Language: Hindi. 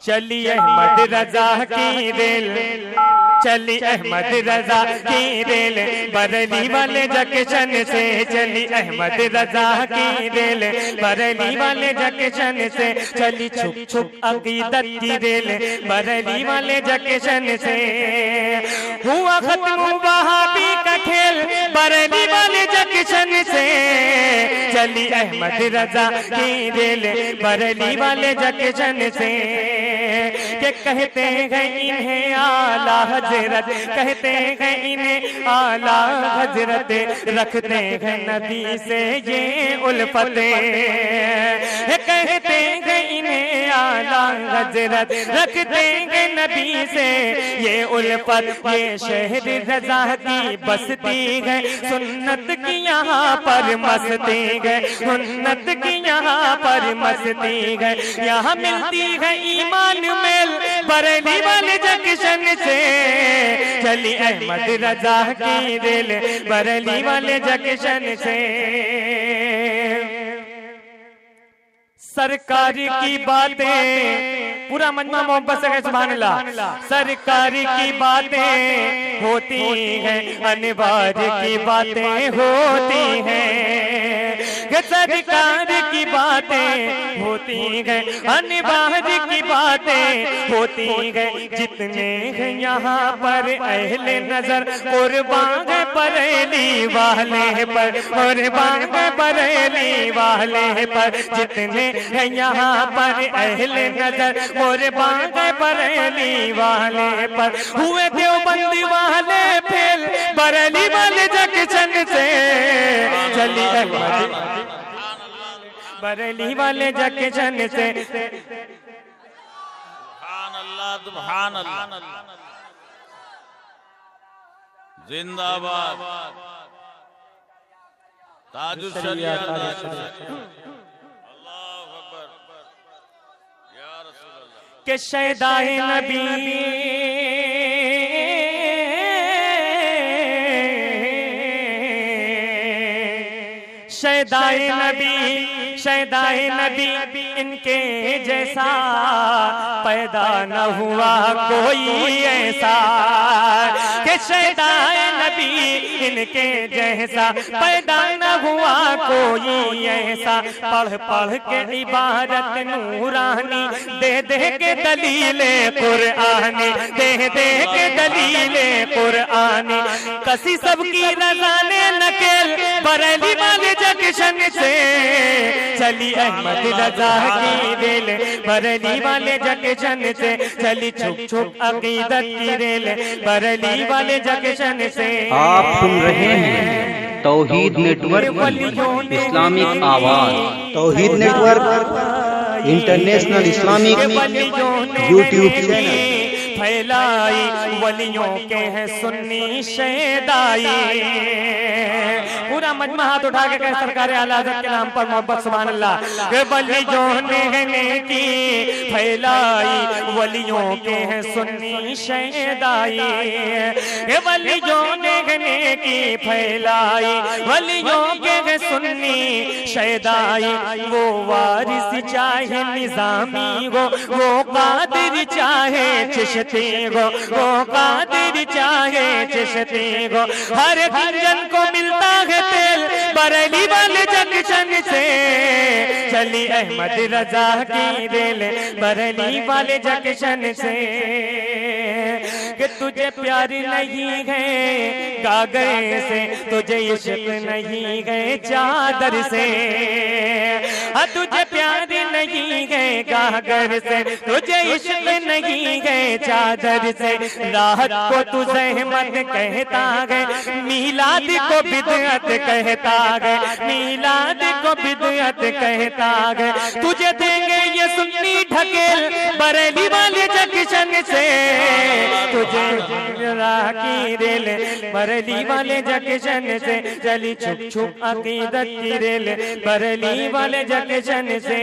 चली अहमद रजा की रेल, चली अहमद रजा की रेल, बरेली वाले जंक्शन से चली अहमद रजा की रेल, बरेली वाले जंक्शन से चली छुप छुप अकीदत की रेल, बरेली वाले जंक्शन से हुआ खत्म वहाबी का खेल, बरेली वाले जंक्शन से चली अहमद रजा की रेल, बरेली वाले जंक्शन से के कहते हैं इन्हें आला हजरत, कहते हैं इन्हें आला हजरत, रखते हैं नबी से ये उल्फते, कहते हैं इन्हें आला हजरत, रखते हैं नबी से ये उल्फत। ये शहर रजा की बस्ती है, सुन्नत की यहाँ पर मस्ती है, सुन्नत की यहाँ पर मस्ती है, यहाँ मिलती है ईमान मेल, बरेली वाले जंक्शन से चली अहमद रजा की रेल, बरेली वाले जंक्शन से। सरकार की बातें पूरा मजमा मोहब्बत से सुभान अल्लाह, सरकार की बातें होती हैं, अनिवार्य की बातें होती हैं, सरकार की बातें होती हैं, अनिवार्य की बातें होती हैं, जितने हैं यहाँ पर अहले नजर कुर्बान है बरेली वाले पर, कुर्बान है बरेली वाले पर, जितने हैं यहाँ पर अहले नजर कुर्बान है बरेली वाले पर, हुए देवबंदी वाले फेल, बरेली वाले जंक्शन से चली बरेली वाले जंक्शन से। सुभान अल्लाह, सुभान अल्लाह, जिंदाबाद ताजुल शरीयत, अल्लाहु अकबर या रसूल अल्लाह। के शहदाए नबी शहदाए नबी, शहदाए नबी, इनके जैसा पैदा न हुआ कोई ऐसा, के शहदाए नबी इनके जैसा पैदा न हुआ कोई ऐसा, पढ़ पढ़ के इबारत नूरानी, दे दे के दलीले कुरआनी, दे दे के दलीले कुरआनी, कसी सबकी रज़ा ने नकेल, बरेली वाले जंक्शन से चली अहमद रजा की रेल, बरेली वाले जंक्शन से चली छुप छुप अकीदत की रेल, बरेली वाले जंक्शन से। आप सुन रहे हैं तौहीद नेटवर्क इस्लामिक आवाज, तौहीद network international Islamic YouTube channel फैलाई, वलियों के हैं सुन्नी शहदाई। पूरा मजमा हाथ उठा के कहे सरकार आला हज़रत के नाम पर मोहब्बत सुभान अल्लाह। वलियों ने की फैलाई, वलियों के हैं सुन्नी शहदाई, वलियों ने की फैलाई, वलियों के हैं सुन्नी शहदाई। वो वारिस चाहे निजामी हो, वो कादिर चाहे चिश्ती हो, वो कादिर चाहे चिश्ती हो, हर गुंजन को मिलता है तेल, बरेली वाले जंक्शन से चली अहमद रजा की रेल, बरेली वाले जंक्शन से। कि तुझे प्यार नहीं है कागज से, तुझे इश्क नहीं है चादर से, तुझे प्यार नहीं है कागज से, तुझे इश्क नहीं है चादर से। राहत को तू ज़हमत कहता है, मीलाद को बिदअत कहता है, मीलाद को बिदअत कहता है। तुझे देंगे ये सुन्नी ढकेल, बरेली वाले जंक्शन से तुझे की रेल, बरेली वाले जंक्शन से चली छुप छुप अकीदत की रेल, बरेली वाले जंक्शन से।